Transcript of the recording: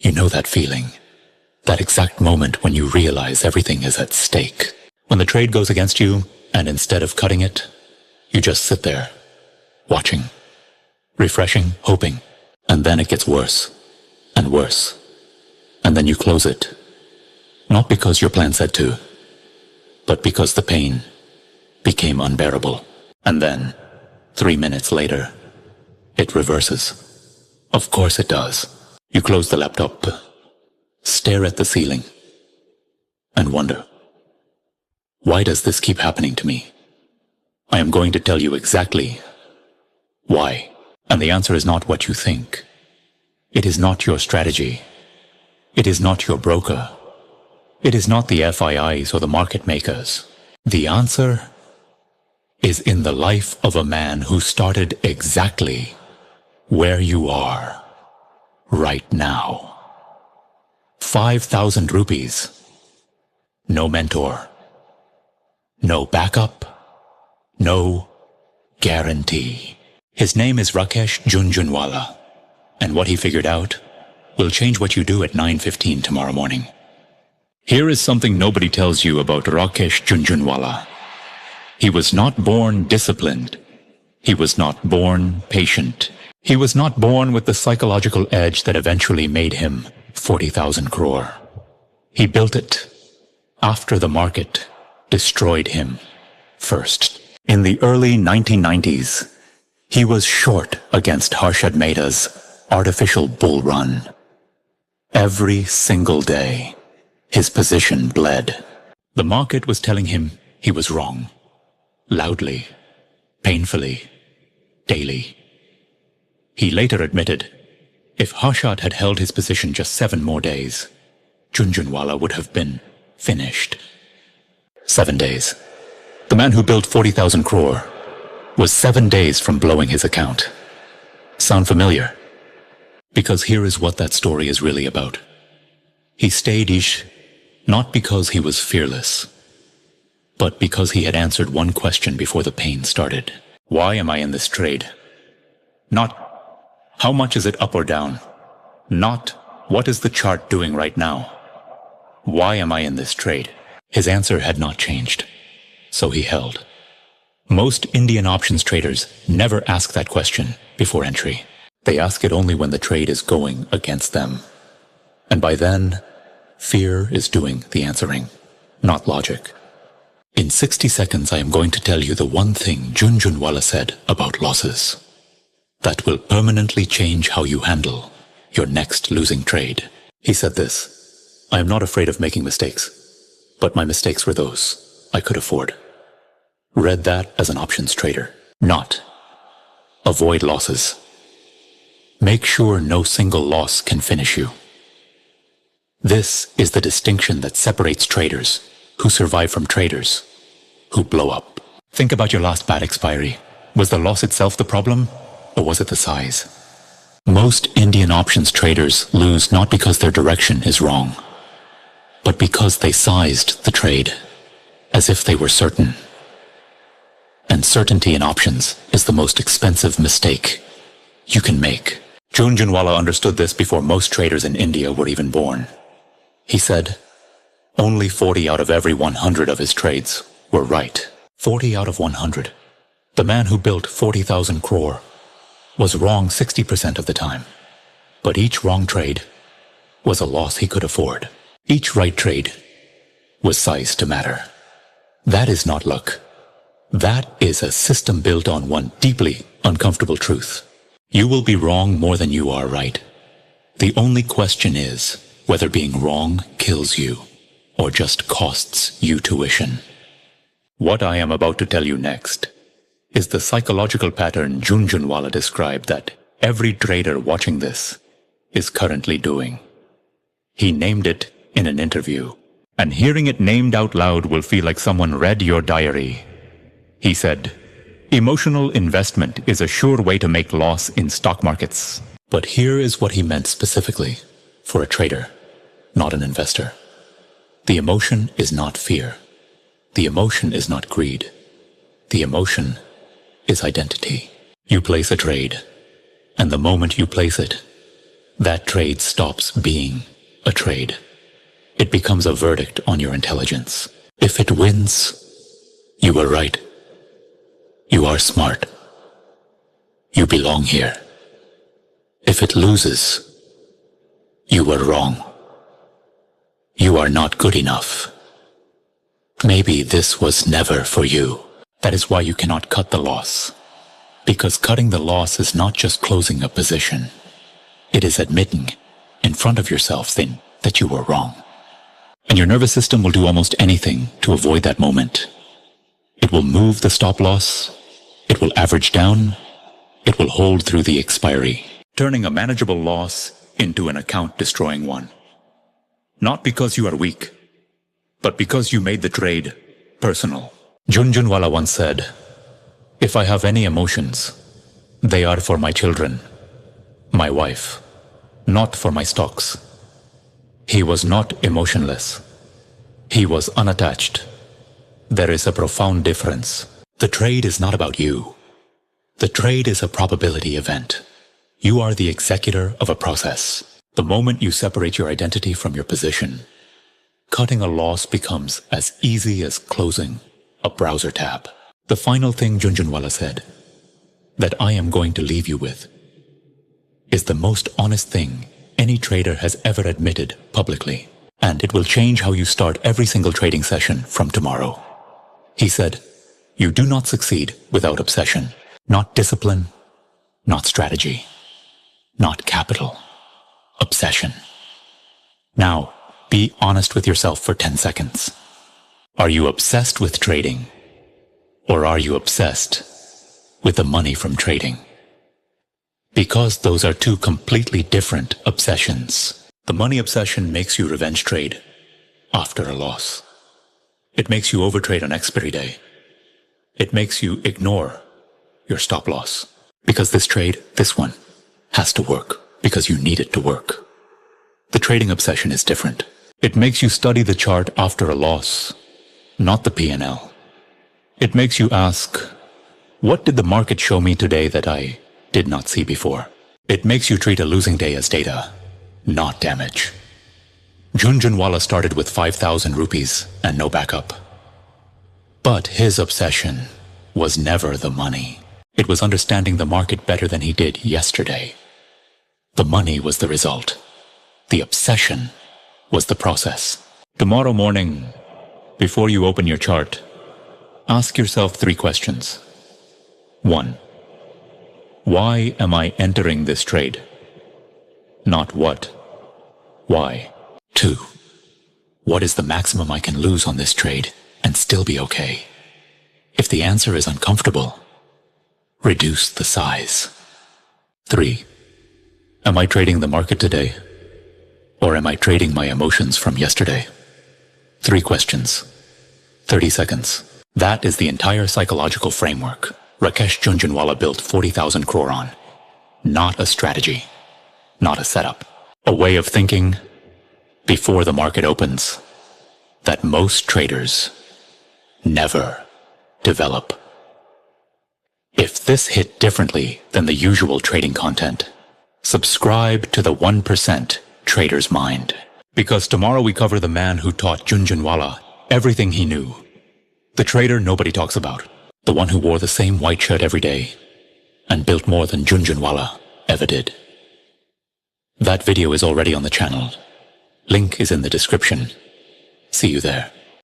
You know that feeling. That exact moment when you realize everything is at stake. When the trade goes against you, and instead of cutting it, you just sit there, watching, refreshing, hoping, and then it gets worse, and worse, and then you close it. Not because your plan said to, but because the pain became unbearable. And then, 3 minutes later, it reverses. Of course it does. You close the laptop, stare at the ceiling, and wonder, why does this keep happening to me? I am going to tell you exactly why. And the answer is not what you think. It is not your strategy. It is not your broker. It is not the FIIs or the market makers. The answer is in the life of a man who started exactly where you are right now. 5,000 rupees. No mentor. No backup. No guarantee. His name is Rakesh Jhunjhunwala, and what he figured out will change what you do at 9:15 tomorrow morning. Here is something nobody tells you about Rakesh Jhunjhunwala. He was not born disciplined. He was not born patient. He was not born with the psychological edge that eventually made him 40,000 crore. He built it after the market destroyed him first. In the early 1990s, he was short against Harshad Mehta's artificial bull run. Every single day, his position bled. The market was telling him he was wrong. Loudly, painfully, daily. He later admitted, if Harshad had held his position just 7 more days, Jhunjhunwala would have been finished. 7 days. The man who built 40,000 crore was 7 days from blowing his account. Sound familiar? Because here is what that story is really about. He stayed ish, not because he was fearless, but because he had answered one question before the pain started. Why am I in this trade? Not, how much is it up or down? Not, what is the chart doing right now? Why am I in this trade? His answer had not changed, so he held. Most Indian options traders never ask that question before entry. They ask it only when the trade is going against them. And by then, fear is doing the answering, not logic. In 60 seconds, I am going to tell you the one thing Jhunjhunwala said about losses that will permanently change how you handle your next losing trade. He said this, I am not afraid of making mistakes, but my mistakes were those I could afford. Read that as an options trader, not avoid losses. Make sure no single loss can finish you. This is the distinction that separates traders who survive from traders who blow up. Think about your last bad expiry. Was the loss itself the problem, or was it the size? Most Indian options traders lose not because their direction is wrong, but because they sized the trade as if they were certain. And certainty in options is the most expensive mistake you can make. Jhunjhunwala understood this before most traders in India were even born. He said, only 40 out of every 100 of his trades were right. 40 out of 100. The man who built 40,000 crore was wrong 60% of the time. But each wrong trade was a loss he could afford. Each right trade was sized to matter. That is not luck. That is a system built on one deeply uncomfortable truth. You will be wrong more than you are right. The only question is whether being wrong kills you or just costs you tuition. What I am about to tell you next is the psychological pattern Jhunjhunwala described that every trader watching this is currently doing. He named it in an interview, and hearing it named out loud will feel like someone read your diary. He said, emotional investment is a sure way to make loss in stock markets. But here is what he meant specifically for a trader, not an investor. The emotion is not fear. The emotion is not greed. The emotion is identity. You place a trade, and the moment you place it, that trade stops being a trade. It becomes a verdict on your intelligence. If it wins, you were right. You are smart. You belong here. If it loses, you were wrong. You are not good enough. Maybe this was never for you. That is why you cannot cut the loss. Because cutting the loss is not just closing a position. It is admitting in front of yourself then that you were wrong. And your nervous system will do almost anything to avoid that moment. It will move the stop loss. It will average down. It will hold through the expiry, turning a manageable loss into an account-destroying one. Not because you are weak, but because you made the trade personal. Jhunjhunwala once said, "If I have any emotions, they are for my children, my wife, not for my stocks." He was not emotionless. He was unattached. There is a profound difference. The trade is not about you. The trade is a probability event. You are the executor of a process. The moment you separate your identity from your position, cutting a loss becomes as easy as closing a browser tab. The final thing Jhunjhunwala said, that I am going to leave you with, is the most honest thing any trader has ever admitted publicly, and it will change how you start every single trading session from tomorrow. He said, "You do not succeed without obsession, not discipline, not strategy, not capital. Obsession." Now, be honest with yourself for 10 seconds. Are you obsessed with trading? Or are you obsessed with the money from trading? Because those are two completely different obsessions. The money obsession makes you revenge trade after a loss. It makes you overtrade on expiry day. It makes you ignore your stop loss. Because this trade, this one, has to work because you need it to work. The trading obsession is different. It makes you study the chart after a loss, not the P&L. It makes you ask, what did the market show me today that I did not see before? It makes you treat a losing day as data, not damage. Jhunjhunwala started with 5,000 rupees and no backup. But his obsession was never the money. It was understanding the market better than he did yesterday. The money was the result. The obsession was the process. Tomorrow morning, before you open your chart, ask yourself 3 questions. 1. Why am I entering this trade? Not what. Why? 2. What is the maximum I can lose on this trade and still be okay? If the answer is uncomfortable, reduce the size. 3. Am I trading the market today? Or am I trading my emotions from yesterday? 3 questions. 30 seconds. That is the entire psychological framework Rakesh Jhunjhunwala built 40,000 crore on. Not a strategy. Not a setup. A way of thinking before the market opens that most traders never develop. If this hit differently than the usual trading content, subscribe to the 1% Trader's Mind. Because tomorrow we cover the man who taught Jhunjhunwala everything he knew. The trader nobody talks about. The one who wore the same white shirt every day and built more than Jhunjhunwala ever did. That video is already on the channel. Link is in the description. See you there.